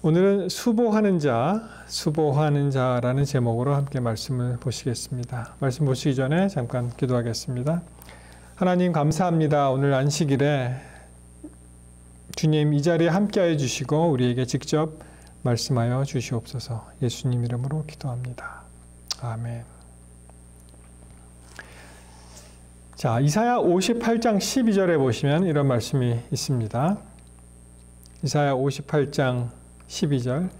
오늘은 수보하는 자라는 제목으로 함께 말씀을 보시겠습니다. 말씀 보시기 전에 잠깐 기도하겠습니다. 하나님 감사합니다. 오늘 안식일에 주님 이 자리에 함께하여 주시고 우리에게 직접 말씀하여 주시옵소서. 예수님 이름으로 기도합니다. 아멘. 자, 이사야 58장 12절에 보시면 이런 말씀이 있습니다. 이사야 58장 12절.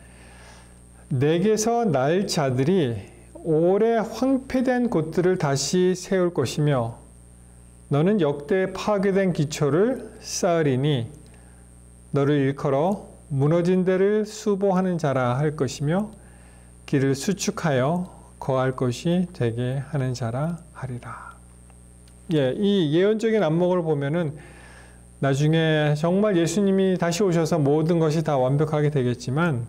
내게서 날 자들이 오래 황폐된 곳들을 다시 세울 것이며 너는 역대 파괴된 기초를 쌓으리니 너를 일컬어 무너진 데를 수보하는 자라 할 것이며 길을 수축하여 거할 것이 되게 하는 자라 하리라. 예, 이 예언적인 안목을 보면은 나중에 정말 예수님이 다시 오셔서 모든 것이 다 완벽하게 되겠지만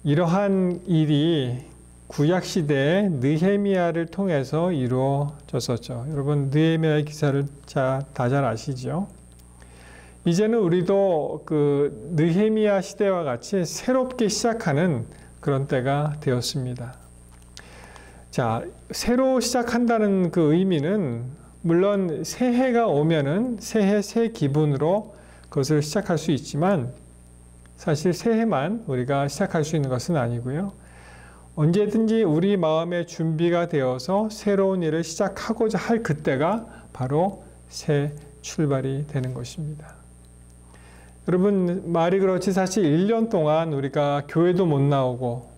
이러한 일이 구약시대의 느헤미야를 통해서 이루어졌었죠. 여러분 느헤미야의 기사를 다 잘 아시죠? 이제는 우리도 그 느헤미야 시대와 같이 새롭게 시작하는 그런 때가 되었습니다. 자, 새로 시작한다는 그 의미는 물론 새해가 오면은 새해 새 기분으로 그것을 시작할 수 있지만 사실 새해만 우리가 시작할 수 있는 것은 아니고요. 언제든지 우리 마음의 준비가 되어서 새로운 일을 시작하고자 할 그때가 바로 새 출발이 되는 것입니다. 여러분 말이 그렇지 사실 1년 동안 우리가 교회도 못 나오고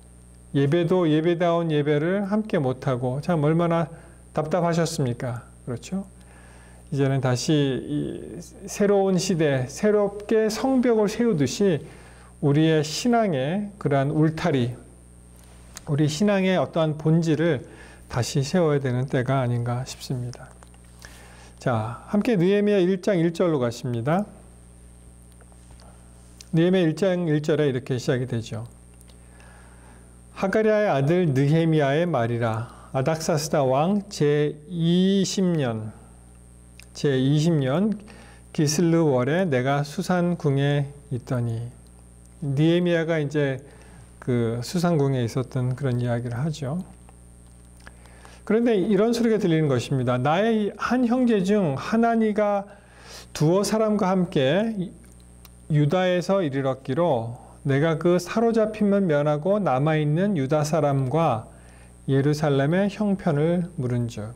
예배도 예배다운 예배를 함께 못하고 참 얼마나 답답하셨습니까? 그렇죠? 이제는 다시 이 새로운 시대, 새롭게 성벽을 세우듯이 우리의 신앙의 그러한 울타리, 우리 신앙의 어떠한 본질을 다시 세워야 되는 때가 아닌가 싶습니다. 자, 함께 느헤미야 1장 1절로 가십니다. 느헤미야 1장 1절에 이렇게 시작이 되죠. 하가랴의 아들 느헤미야의 말이라. 아닥사스다 왕 제20년 기슬르월에 내가 수산궁에 있더니 느헤미야가 이제 그 수산궁에 있었던 그런 이야기를 하죠. 그런데 이런 소리가 들리는 것입니다. 나의 한 형제 중 하나니가 두어 사람과 함께 유다에서 이르렀기로 내가 그 사로잡힘을 면하고 남아있는 유다 사람과 예루살렘의 형편을 물은즉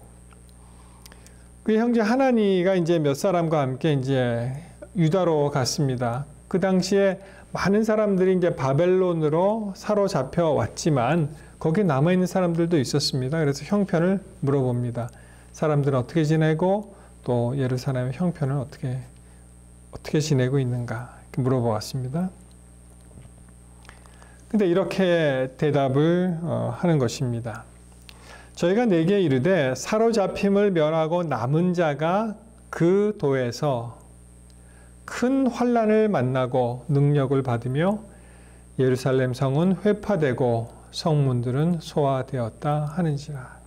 그 형제 하나니가 이제 몇 사람과 함께 이제 유다로 갔습니다. 그 당시에 많은 사람들이 이제 바벨론으로 사로잡혀 왔지만 거기 남아 있는 사람들도 있었습니다. 그래서 형편을 물어봅니다. 사람들은 어떻게 지내고 또 예루살렘의 형편을 어떻게 지내고 있는가 이렇게 물어보았습니다. 근데 이렇게 대답을 하는 것입니다. 저희가 내게 이르되 사로잡힘을 면하고 남은 자가 그 도에서 큰 환난을 만나고 능력을 받으며 예루살렘 성은 회파되고 성문들은 소화되었다 하는지라.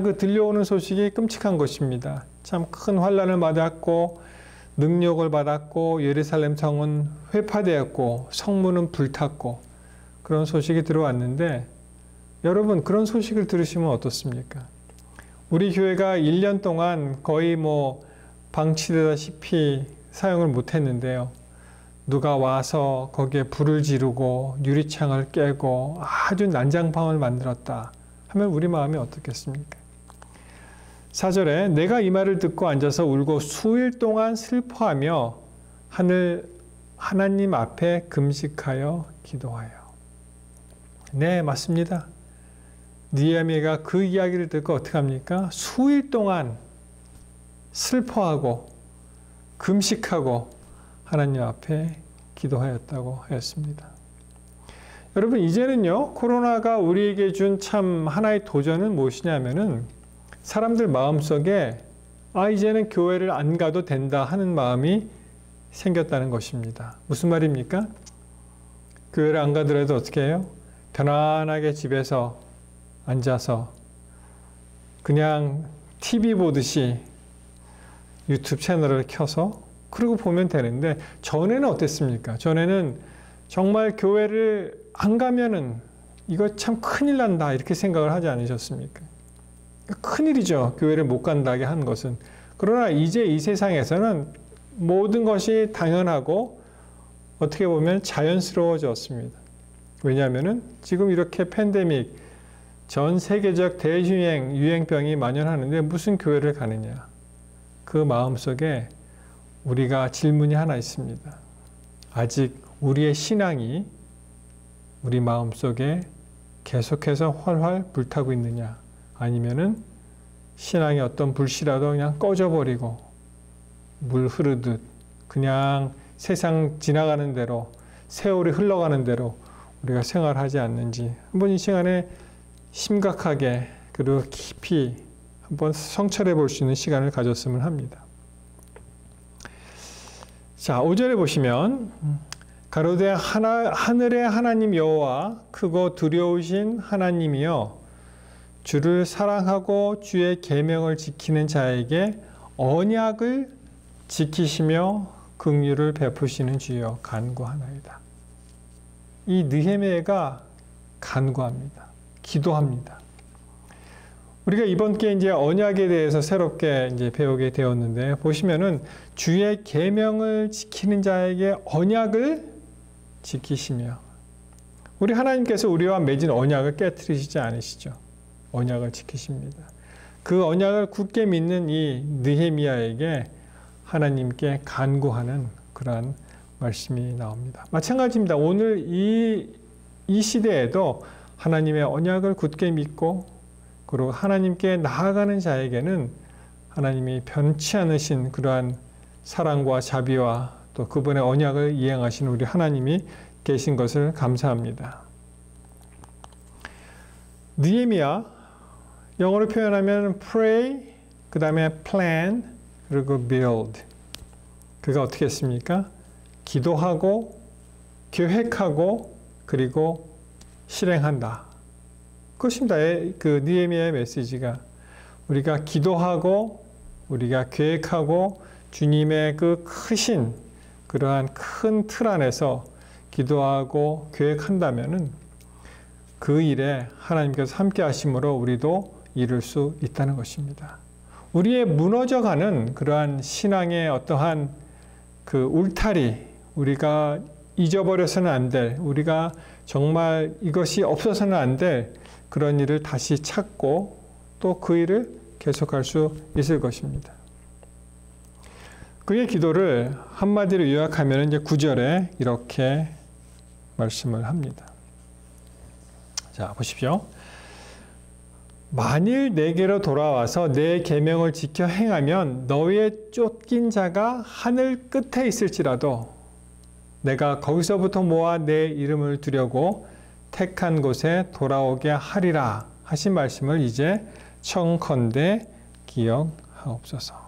그 들려오는 소식이 끔찍한 것입니다. 참 큰 환난을 맞았고 능력을 받았고 예루살렘 성은 회파되었고 성문은 불탔고 그런 소식이 들어왔는데 여러분 그런 소식을 들으시면 어떻습니까? 우리 교회가 1년 동안 거의 방치되다시피 사용을 못했는데요. 누가 와서 거기에 불을 지르고 유리창을 깨고 아주 난장판을 만들었다 하면 우리 마음이 어떻겠습니까? 4절에 내가 이 말을 듣고 앉아서 울고 수일 동안 슬퍼하며 하나님 앞에 금식하여 기도하여. 네, 맞습니다. 느헤미야가 그 이야기를 듣고 어떻게 합니까? 수일 동안 슬퍼하고 금식하고 하나님 앞에 기도하였다고 하였습니다. 여러분 이제는요 코로나가 우리에게 준 참 하나의 도전은 무엇이냐면은 사람들 마음속에 이제는 교회를 안 가도 된다 하는 마음이 생겼다는 것입니다. 무슨 말입니까? 교회를 안 가더라도 어떻게 해요? 편안하게 집에서 앉아서 그냥 TV 보듯이 유튜브 채널을 켜서 그러고 보면 되는데 전에는 어땠습니까? 전에는 정말 교회를 안 가면은 이거 참 큰일 난다 이렇게 생각을 하지 않으셨습니까? 큰일이죠. 교회를 못 간다게 한 것은. 그러나 이제 이 세상에서는 모든 것이 당연하고 어떻게 보면 자연스러워졌습니다. 왜냐하면은 지금 이렇게 팬데믹, 전 세계적 대유행, 유행병이 만연하는데 무슨 교회를 가느냐. 그 마음속에 우리가 질문이 하나 있습니다. 아직 우리의 신앙이 우리 마음속에 계속해서 활활 불타고 있느냐. 아니면은 신앙의 어떤 불씨라도 그냥 꺼져버리고 물 흐르듯 그냥 세상 지나가는 대로 세월이 흘러가는 대로 우리가 생활하지 않는지 한번 이 시간에 심각하게 그리고 깊이 한번 성찰해 볼 수 있는 시간을 가졌으면 합니다. 자, 5절에 보시면 가로되 하늘의 하나님 여호와 크고 두려우신 하나님이여 주를 사랑하고 주의 계명을 지키는 자에게 언약을 지키시며 긍휼을 베푸시는 주여 간구하나이다. 이 느헤미야가 간구합니다. 기도합니다. 우리가 이번 게 이제 언약에 대해서 새롭게 이제 배우게 되었는데 보시면은 주의 계명을 지키는 자에게 언약을 지키시며 우리 하나님께서 우리와 맺은 언약을 깨뜨리시지 않으시죠. 언약을 지키십니다. 그 언약을 굳게 믿는 이 느헤미야에게 하나님께 간구하는 그러한 말씀이 나옵니다. 마찬가지입니다. 오늘 이 시대에도 하나님의 언약을 굳게 믿고 그리고 하나님께 나아가는 자에게는 하나님이 변치 않으신 그러한 사랑과 자비와 또 그분의 언약을 이행하신 우리 하나님이 계신 것을 감사합니다. 느헤미야 영어로 표현하면 pray, 그 다음에 plan, 그리고 build. 그가 어떻게 했습니까? 기도하고 계획하고 그리고 실행한다. 그것입니다. 그 느헤미야의 메시지가 우리가 기도하고 우리가 계획하고 주님의 그 크신 그러한 큰 틀 안에서 기도하고 계획한다면은 그 일에 하나님께서 함께 하심으로 우리도 이룰 수 있다는 것입니다. 우리의 무너져가는 그러한 신앙의 어떠한 그 울타리, 우리가 잊어버려서는 안 될, 우리가 정말 이것이 없어서는 안 될 그런 일을 다시 찾고 또 그 일을 계속할 수 있을 것입니다. 그의 기도를 한마디로 요약하면 이제 9절에 이렇게 말씀을 합니다. 자, 보십시오. 만일 내게로 돌아와서 내 계명을 지켜 행하면 너희의 쫓긴 자가 하늘 끝에 있을지라도 내가 거기서부터 모아 내 이름을 두려고 택한 곳에 돌아오게 하리라 하신 말씀을 이제 청컨대 기억하옵소서.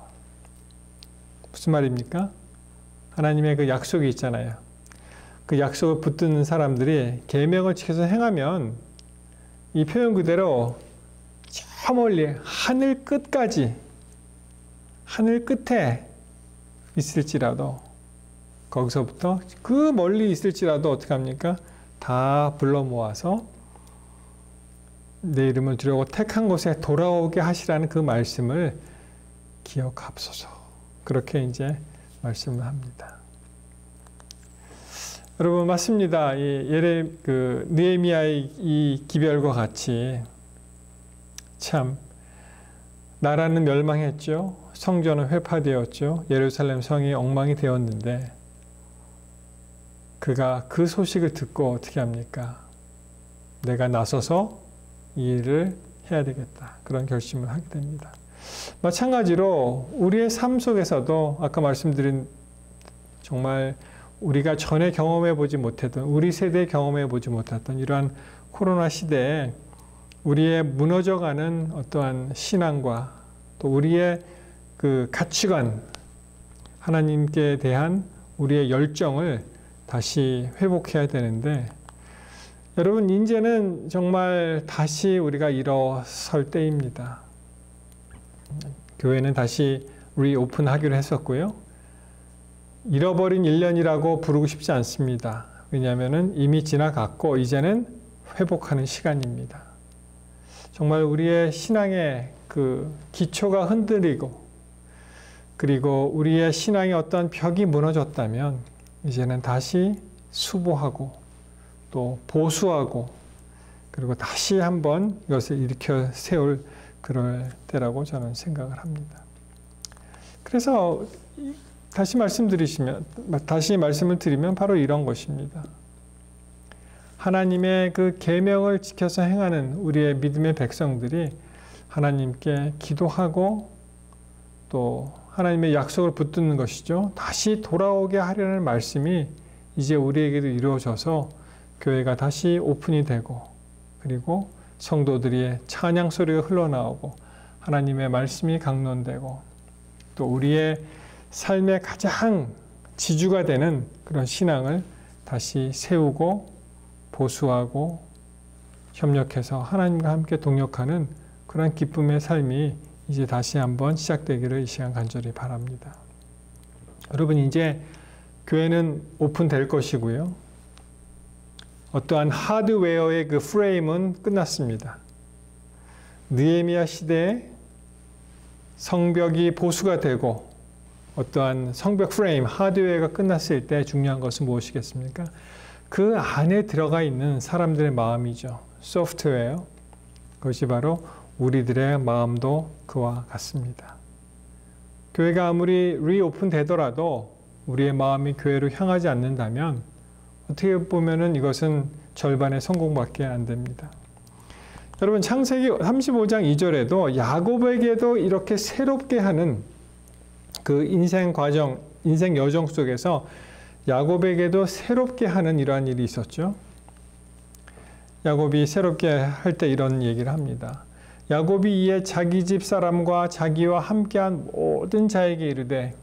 무슨 말입니까? 하나님의 그 약속이 있잖아요. 그 약속을 붙드는 사람들이 계명을 지켜서 행하면 이 표현 그대로 저 멀리 하늘 끝까지 하늘 끝에 있을지라도 거기서부터 그 멀리 있을지라도 어떻게 합니까? 다 불러 모아서 내 이름을 두려고 택한 곳에 돌아오게 하시라는 그 말씀을 기억하옵소서. 그렇게 이제 말씀을 합니다. 여러분 맞습니다. 그 느헤미야의 이 기별과 같이 참 나라는 멸망했죠. 성전은 회파되었죠. 예루살렘 성이 엉망이 되었는데 그가 그 소식을 듣고 어떻게 합니까? 내가 나서서 이 일을 해야 되겠다. 그런 결심을 하게 됩니다. 마찬가지로 우리의 삶 속에서도 아까 말씀드린 정말 우리가 전에 경험해 보지 못했던 우리 세대에 경험해 보지 못했던 이러한 코로나 시대에 우리의 무너져가는 어떠한 신앙과 또 우리의 그 가치관, 하나님께 대한 우리의 열정을 다시 회복해야 되는데 여러분 이제는 정말 다시 우리가 일어설 때입니다. 교회는 다시 리오픈하기로 했었고요. 잃어버린 1년이라고 부르고 싶지 않습니다. 왜냐하면은 이미 지나갔고 이제는 회복하는 시간입니다. 정말 우리의 신앙의 그 기초가 흔들리고 그리고 우리의 신앙의 어떤 벽이 무너졌다면 이제는 다시 수보하고 또 보수하고 그리고 다시 한번 이것을 일으켜 세울 그럴 때라고 저는 생각을 합니다. 그래서 다시 말씀을 드리면 바로 이런 것입니다. 하나님의 그 계명을 지켜서 행하는 우리의 믿음의 백성들이 하나님께 기도하고 또 하나님의 약속을 붙드는 것이죠. 다시 돌아오게 하려는 말씀이 이제 우리에게도 이루어져서 교회가 다시 오픈이 되고 그리고 성도들의 찬양 소리가 흘러나오고 하나님의 말씀이 강론되고 또 우리의 삶의 가장 지주가 되는 그런 신앙을 다시 세우고 보수하고 협력해서 하나님과 함께 동역하는 그런 기쁨의 삶이 이제 다시 한번 시작되기를 이 시간 간절히 바랍니다. 여러분 이제 교회는 오픈될 것이고요. 어떠한 하드웨어의 그 프레임은 끝났습니다. 느헤미야 시대에 성벽이 보수가 되고 어떠한 성벽 프레임, 하드웨어가 끝났을 때 중요한 것은 무엇이겠습니까? 그 안에 들어가 있는 사람들의 마음이죠. 소프트웨어. 그것이 바로 우리들의 마음도 그와 같습니다. 교회가 아무리 리오픈 되더라도 우리의 마음이 교회로 향하지 않는다면 어떻게 보면은 이것은 절반의 성공밖에 안 됩니다. 여러분 창세기 35장 2절에도 야곱에게도 이렇게 새롭게 하는 그 인생 과정, 인생 여정 속에서 야곱에게도 새롭게 하는 이러한 일이 있었죠. 야곱이 새롭게 할 때 이런 얘기를 합니다. 야곱이 이에 자기 집 사람과 자기와 함께한 모든 자에게 이르되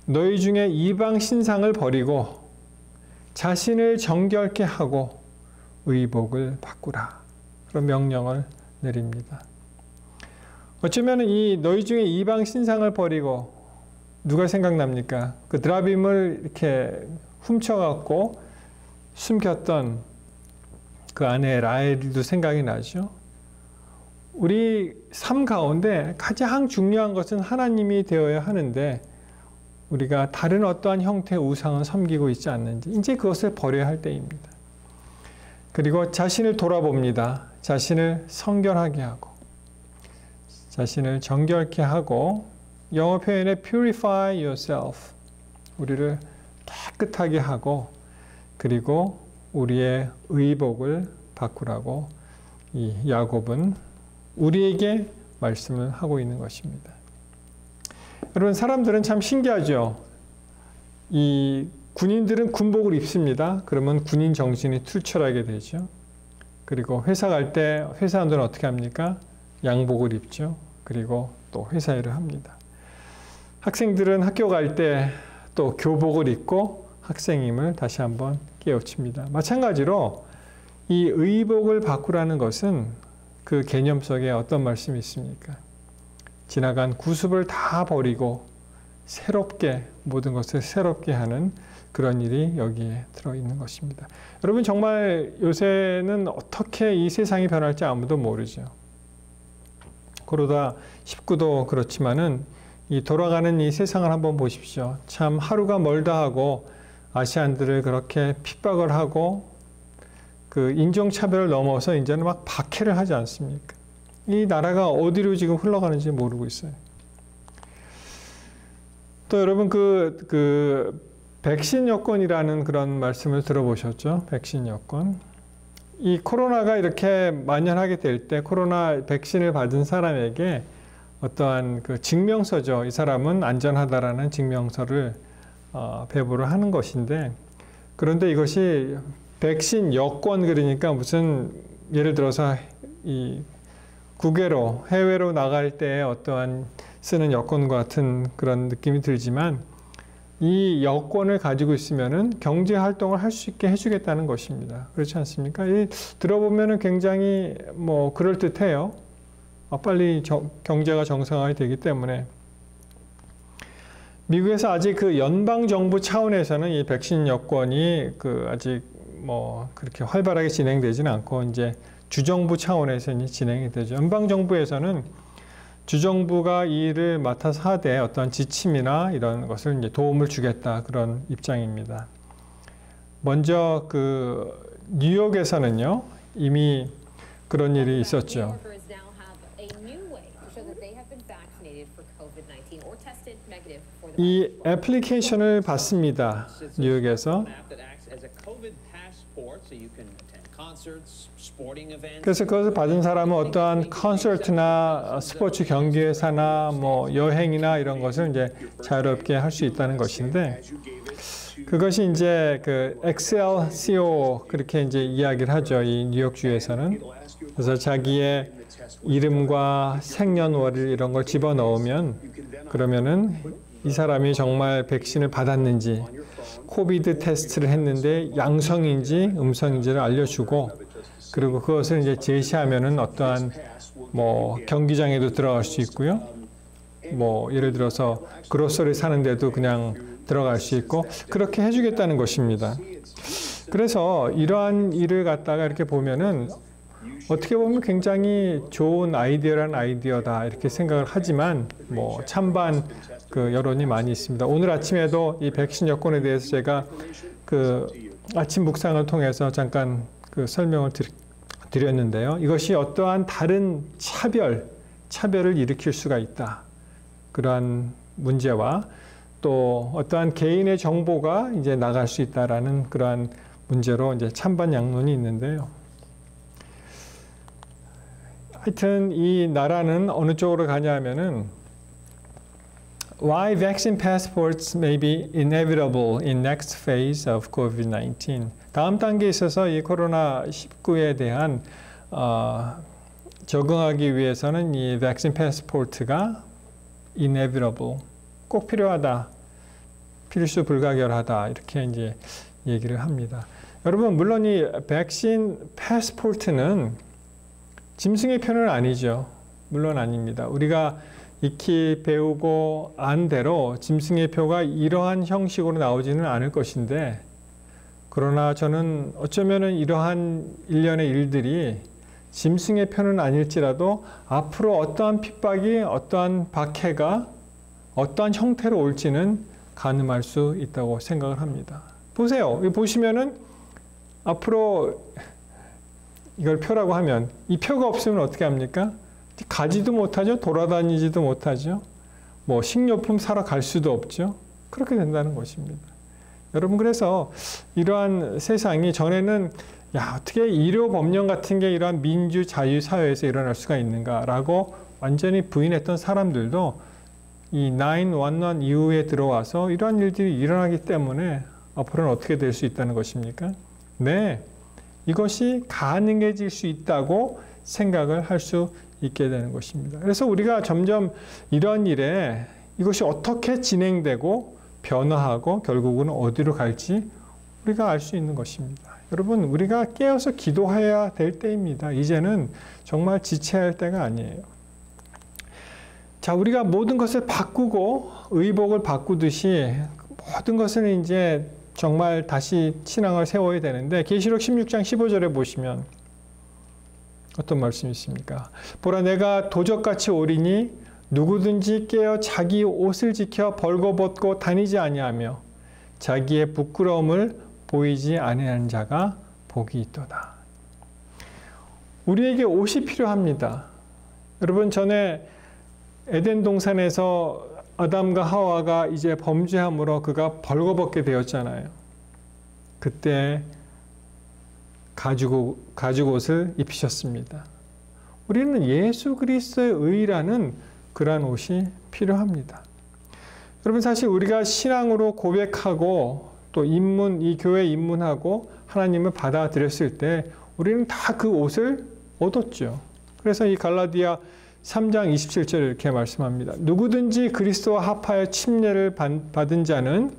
너희 중에 이방 신상을 버리고 자신을 정결케 하고 의복을 바꾸라. 그런 명령을 내립니다. 어쩌면 이 너희 중에 이방 신상을 버리고 누가 생각납니까? 그 드라빔을 이렇게 훔쳐갖고 숨겼던 그 아내 라헬도 생각이 나죠. 우리 삶 가운데 가장 중요한 것은 하나님이 되어야 하는데 우리가 다른 어떠한 형태의 우상을 섬기고 있지 않는지 이제 그것을 버려야 할 때입니다. 그리고 자신을 돌아봅니다. 자신을 성결하게 하고 자신을 정결케 하고 영어 표현에 purify yourself 우리를 깨끗하게 하고 그리고 우리의 의복을 바꾸라고 이 야곱은 우리에게 말씀을 하고 있는 것입니다. 여러분 사람들은 참 신기하죠. 이 군인들은 군복을 입습니다. 그러면 군인 정신이 투철하게 되죠. 그리고 회사 갈 때 회사원들은 어떻게 합니까? 양복을 입죠. 그리고 또 회사 일을 합니다. 학생들은 학교 갈 때 또 교복을 입고 학생임을 다시 한번 깨우칩니다. 마찬가지로 이 의복을 바꾸라는 것은 그 개념 속에 어떤 말씀이 있습니까? 지나간 구습을 다 버리고 새롭게 모든 것을 새롭게 하는 그런 일이 여기에 들어있는 것입니다. 여러분 정말 요새는 어떻게 이 세상이 변할지 아무도 모르죠. 코로나 19도 그렇지만은 이 돌아가는 이 세상을 한번 보십시오. 참 하루가 멀다 하고 아시안들을 그렇게 핍박을 하고 그 인종차별을 넘어서 이제는 막 박해를 하지 않습니까? 이 나라가 어디로 지금 흘러가는지 모르고 있어요. 또 여러분 그 백신 여권이라는 그런 말씀을 들어보셨죠? 백신 여권. 이 코로나가 이렇게 만연하게 될 때 코로나 백신을 받은 사람에게 어떠한 그 증명서죠. 이 사람은 안전하다라는 증명서를 배부를 하는 것인데 그런데 이것이 백신 여권 그러니까 무슨 예를 들어서 이 국외로 해외로 나갈 때 어떠한 쓰는 여권과 같은 그런 느낌이 들지만 이 여권을 가지고 있으면은 경제 활동을 할 수 있게 해주겠다는 것입니다. 그렇지 않습니까? 들어보면은 굉장히 뭐 그럴 듯해요. 빨리 경제가 정상화되기 때문에 미국에서 아직 그 연방 정부 차원에서는 이 백신 여권이 아직 뭐 그렇게 활발하게 진행되지는 않고 이제 주정부 차원에서 진행이 되죠. 연방 정부에서는 주정부가 이 일을 맡아서 하되 어떤 지침이나 이런 것을 이제 도움을 주겠다 그런 입장입니다. 먼저 뉴욕에서는요 이미 그런 일이 있었죠. 이 애플리케이션을 받습니다. 뉴욕에서. 그래서 그것을 받은 사람은 어떠한 콘서트나 스포츠 경기회사나 뭐 여행이나 이런 것을 이제 자유롭게 할 수 있다는 것인데 그것이 이제 XLCO 그렇게 이제 이야기를 하죠. 이 뉴욕주에서는. 그래서 자기의 이름과 생년월일 이런 걸 집어넣으면 그러면은 이 사람이 정말 백신을 받았는지 코비드 테스트를 했는데 양성인지 음성인지를 알려주고 그리고 그것을 이제 제시하면은 어떠한 뭐 경기장에도 들어갈 수 있고요. 뭐 예를 들어서 그로서리 사는데도 그냥 들어갈 수 있고 그렇게 해주겠다는 것입니다. 그래서 이러한 일을 갖다가 이렇게 보면은 어떻게 보면 굉장히 좋은 아이디어란 아이디어다 이렇게 생각을 하지만 뭐 찬반 여론이 많이 있습니다. 오늘 아침에도 이 백신 여권에 대해서 제가 아침 묵상을 통해서 잠깐 설명을 드렸는데요. 이것이 어떠한 다른 차별을 일으킬 수가 있다. 그러한 문제와 또 어떠한 개인의 정보가 이제 나갈 수 있다라는 그러한 문제로 이제 찬반 양론이 있는데요. 하여튼 이 나라는 어느 쪽으로 가냐면은 Why vaccine passports may be inevitable in next phase of COVID-19. 다음 단계에 있어서 이 코로나19에 대한 적응하기 위해서는 이 백신 패스포트가 inevitable, 꼭 필요하다, 필수 불가결하다 이렇게 이제 얘기를 합니다. 여러분 물론 이 백신 패스포트는 짐승의 편은 아니죠. 물론 아닙니다. 우리가 익히 배우고 안 대로 짐승의 표가 이러한 형식으로 나오지는 않을 것인데 그러나 저는 어쩌면은 이러한 일련의 일들이 짐승의 편은 아닐지라도 앞으로 어떠한 핍박이 어떠한 박해가 어떠한 형태로 올지는 가늠할 수 있다고 생각을 합니다. 보세요. 보시면은 앞으로 이걸 표라고 하면 이 표가 없으면 어떻게 합니까? 가지도 못하죠. 돌아다니지도 못하죠. 뭐 식료품 사러 갈 수도 없죠. 그렇게 된다는 것입니다. 여러분 그래서 이러한 세상이 전에는 어떻게 의료 법령 같은 게 이러한 민주 자유 사회에서 일어날 수가 있는가라고 완전히 부인했던 사람들도 이 911 이후에 들어와서 이러한 일들이 일어나기 때문에 앞으로는 어떻게 될 수 있다는 것입니까? 네, 이것이 가능해질 수 있다고 생각을 할 수 있게 되는 것입니다. 그래서 우리가 점점 이런 일에 이것이 어떻게 진행되고 변화하고 결국은 어디로 갈지 우리가 알 수 있는 것입니다. 여러분 우리가 깨어서 기도해야 될 때입니다. 이제는 정말 지체할 때가 아니에요. 자, 우리가 모든 것을 바꾸고 의복을 바꾸듯이 모든 것을 이제 정말 다시 신앙을 세워야 되는데 계시록 16장 15절에 보시면 어떤 말씀이 있습니까? 보라 내가 도적같이 오리니 누구든지 깨어 자기 옷을 지켜 벌거벗고 다니지 아니하며 자기의 부끄러움을 보이지 아니하는 자가 복이 있도다. 우리에게 옷이 필요합니다. 여러분 전에 에덴 동산에서 아담과 하와가 이제 범죄함으로 그가 벌거벗게 되었잖아요. 그때 가죽 옷을 입히셨습니다. 우리는 예수 그리스도의 의라는 그러한 옷이 필요합니다. 여러분 사실 우리가 신앙으로 고백하고 또 이 교회에 입문하고 하나님을 받아들였을 때 우리는 다 그 옷을 얻었죠. 그래서 이 갈라디아 3장 27절 이렇게 말씀합니다. 누구든지 그리스도와 합하여 침례를 받은 자는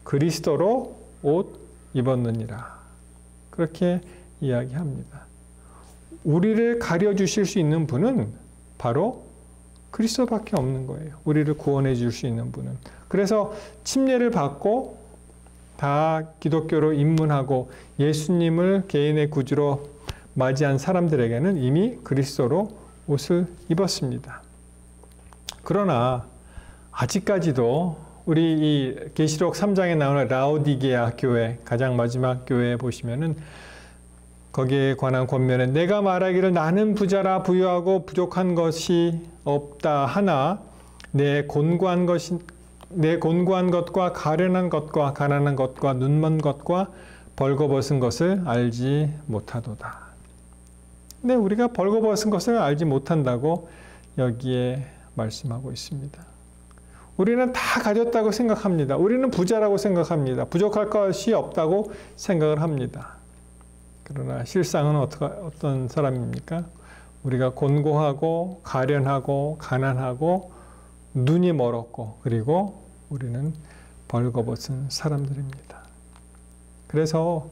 그리스도로 옷 입었느니라. 그렇게 이야기합니다. 우리를 가려주실 수 있는 분은 바로 그리스도밖에 없는 거예요. 우리를 구원해 줄 수 있는 분은. 그래서 침례를 받고 다 기독교로 입문하고 예수님을 개인의 구주로 맞이한 사람들에게는 이미 그리스도로 옷을 입었습니다. 그러나 아직까지도 우리 이 계시록 3장에 나오는 라오디게아 교회, 가장 마지막 교회에 보시면은 거기에 관한 권면에 내가 말하기를 나는 부자라 부유하고 부족한 것이 없다 하나 내 곤고한 것과 가련한 것과 가난한 것과 눈먼 것과 벌거벗은 것을 알지 못하도다. 근데 우리가 벌거벗은 것을 알지 못한다고 여기에 말씀하고 있습니다. 우리는 다 가졌다고 생각합니다. 우리는 부자라고 생각합니다. 부족할 것이 없다고 생각을 합니다. 그러나 실상은 어떤 사람입니까? 우리가 곤고하고 가련하고 가난하고 눈이 멀었고 그리고 우리는 벌거벗은 사람들입니다. 그래서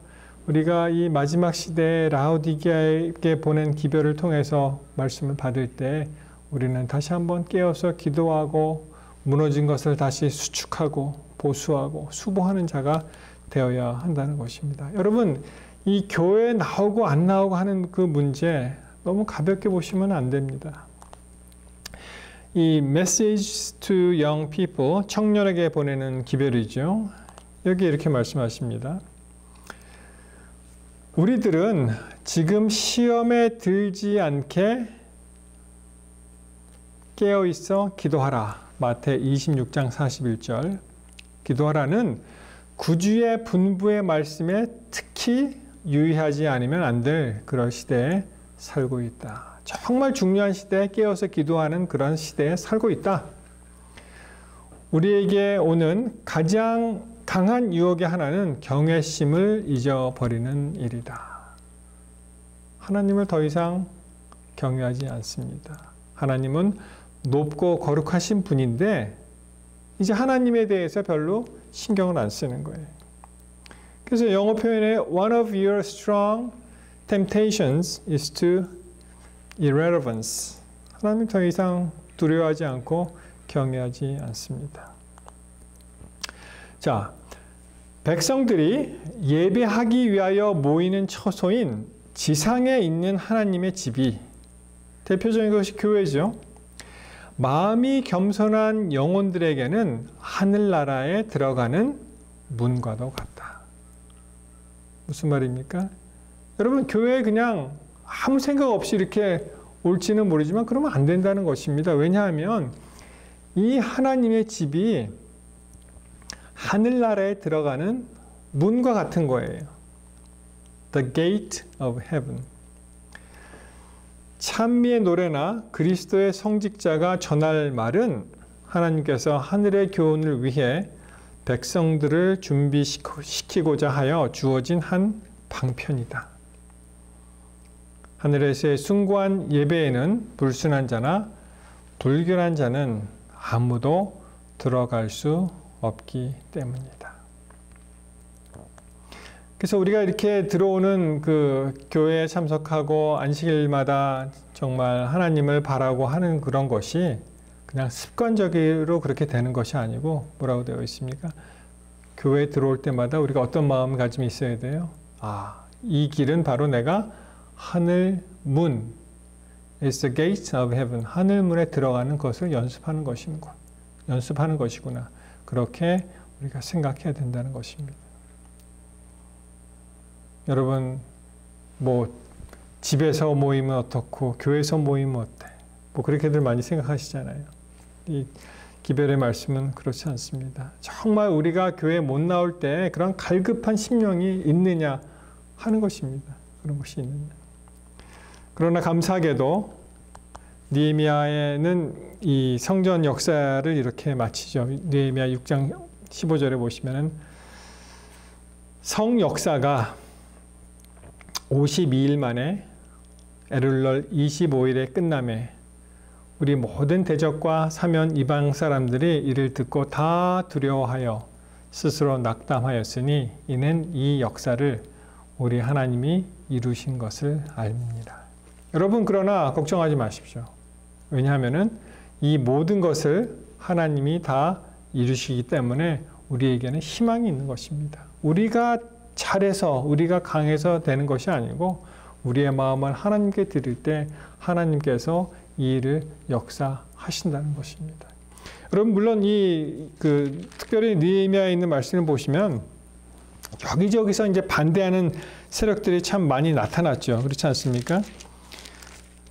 우리가 이 마지막 시대에 라오디게아에게 보낸 기별을 통해서 말씀을 받을 때 우리는 다시 한번 깨어서 기도하고 무너진 것을 다시 수축하고 보수하고 수보하는 자가 되어야 한다는 것입니다. 여러분, 이 교회에 나오고 안 나오고 하는 그 문제 너무 가볍게 보시면 안 됩니다. 이 Message to Young People, 청년에게 보내는 기별이죠. 여기 이렇게 말씀하십니다. 우리들은 지금 시험에 들지 않게 깨어 있어 기도하라. 마태 26장 41절. 기도하라는 구주의 분부의 말씀에 특히 유의하지 않으면 안 될 그런 시대에 살고 있다. 정말 중요한 시대에 깨어서 기도하는 그런 시대에 살고 있다. 우리에게 오는 가장 강한 유혹의 하나는 경외심을 잊어버리는 일이다. 하나님을 더 이상 경외하지 않습니다. 하나님은 높고 거룩하신 분인데 이제 하나님에 대해서 별로 신경을 안 쓰는 거예요. 그래서 영어 표현에 one of your strong temptations is to irreverence. 하나님 더 이상 두려워하지 않고 경외하지 않습니다. 자, 백성들이 예배하기 위하여 모이는 처소인 지상에 있는 하나님의 집이 대표적인 것이 교회죠. 마음이 겸손한 영혼들에게는 하늘나라에 들어가는 문과도 같다. 무슨 말입니까? 여러분, 교회에 그냥 아무 생각 없이 이렇게 올지는 모르지만 그러면 안 된다는 것입니다. 왜냐하면 이 하나님의 집이 하늘나라에 들어가는 문과 같은 거예요. The gate of heaven. 찬미의 노래나 그리스도의 성직자가 전할 말은 하나님께서 하늘의 교훈을 위해 백성들을 준비시키고자 하여 주어진 한 방편이다. 하늘에서의 숭고한 예배에는 불순한 자나 불결한 자는 아무도 들어갈 수 없기 때문이다. 그래서 우리가 이렇게 들어오는 그 교회에 참석하고 안식일마다 정말 하나님을 바라고 하는 그런 것이 그냥 습관적으로 그렇게 되는 것이 아니고 뭐라고 되어 있습니까? 교회에 들어올 때마다 우리가 어떤 마음가짐이 있어야 돼요? 아, 이 길은 바로 내가 하늘 문, it's the gate of heaven, 하늘 문에 들어가는 것을 연습하는 것이구나. 그렇게 우리가 생각해야 된다는 것입니다. 여러분, 뭐 집에서 모이면 어떻고 교회에서 모이면 어때? 뭐 그렇게들 많이 생각하시잖아요. 이 기별의 말씀은 그렇지 않습니다. 정말 우리가 교회에 못 나올 때 그런 갈급한 심령이 있느냐 하는 것입니다. 그런 것이 있느냐. 그러나 감사하게도 느헤미야에는 이 성전 역사를 이렇게 마치죠. 느헤미야 6장 15절에 보시면은 성 역사가 52일 만에 에룰럴 25일에 끝남에 우리 모든 대적과 사면 이방 사람들이 이를 듣고 다 두려워하여 스스로 낙담하였으니 이는 이 역사를 우리 하나님이 이루신 것을 압니다. 여러분, 그러나 걱정하지 마십시오. 왜냐하면은 이 모든 것을 하나님이 다 이루시기 때문에 우리에게는 희망이 있는 것입니다. 우리가 잘해서 우리가 강해서 되는 것이 아니고 우리의 마음을 하나님께 드릴 때 하나님께서 이 일을 역사하신다는 것입니다. 여러분 물론 특별히 느헤미야에 있는 말씀을 보시면 여기저기서 이제 반대하는 세력들이 참 많이 나타났죠. 그렇지 않습니까?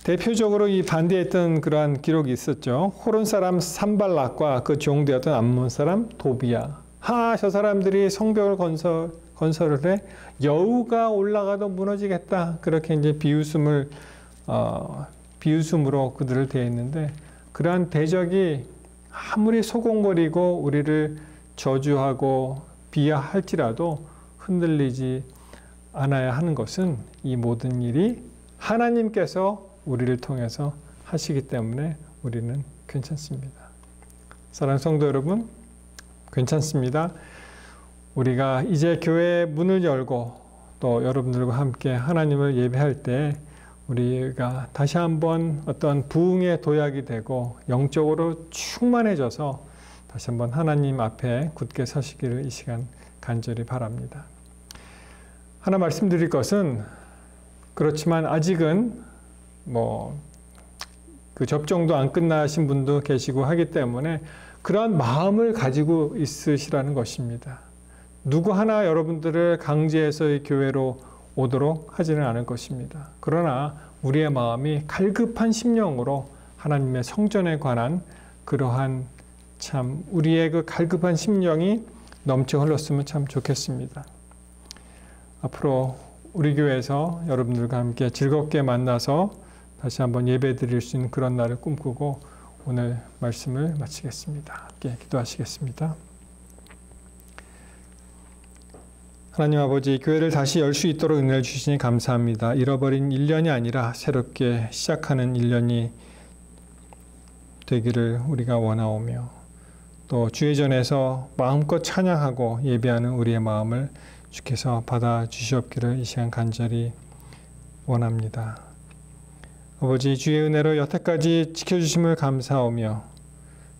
대표적으로 이 반대했던 그러한 기록이 있었죠. 호론 사람 산발락과 그 종되었던 암몬 사람 도비야. 저 사람들이 성벽을 건설을 해 여우가 올라가도 무너지겠다. 그렇게 이제 비웃음으로 그들을 대했는데 그러한 대적이 아무리 소곤거리고 우리를 저주하고 비하할지라도 흔들리지 않아야 하는 것은 이 모든 일이 하나님께서 우리를 통해서 하시기 때문에 우리는 괜찮습니다. 사랑하는 성도 여러분, 괜찮습니다. 우리가 이제 교회의 문을 열고 또 여러분들과 함께 하나님을 예배할 때 우리가 다시 한번 어떤 부흥의 도약이 되고 영적으로 충만해져서 다시 한번 하나님 앞에 굳게 서시기를 이 시간 간절히 바랍니다. 하나 말씀드릴 것은 그렇지만 아직은 그 접종도 안 끝나신 분도 계시고 하기 때문에 그러한 마음을 가지고 있으시라는 것입니다. 누구 하나 여러분들을 강제해서 이 교회로 오도록 하지는 않을 것입니다. 그러나 우리의 마음이 갈급한 심령으로 하나님의 성전에 관한 그러한 참 우리의 그 갈급한 심령이 넘쳐 흘렀으면 참 좋겠습니다. 앞으로 우리 교회에서 여러분들과 함께 즐겁게 만나서 다시 한번 예배 드릴 수 있는 그런 날을 꿈꾸고 오늘 말씀을 마치겠습니다. 함께 기도하시겠습니다. 하나님 아버지, 교회를 다시 열 수 있도록 은혜를 주시니 감사합니다. 잃어버린 1년이 아니라 새롭게 시작하는 1년이 되기를 우리가 원하오며 또 주의 전에서 마음껏 찬양하고 예배하는 우리의 마음을 주께서 받아주시옵기를 이 시간 간절히 원합니다. 아버지, 주의 은혜로 여태까지 지켜주심을 감사하오며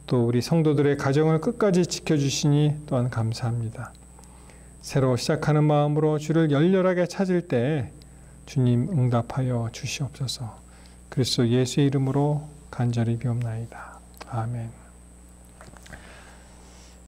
또 우리 성도들의 가정을 끝까지 지켜주시니 또한 감사합니다. 새로 시작하는 마음으로 주를 열렬하게 찾을 때 주님 응답하여 주시옵소서. 그리스도 예수의 이름으로 간절히 비옵나이다. 아멘.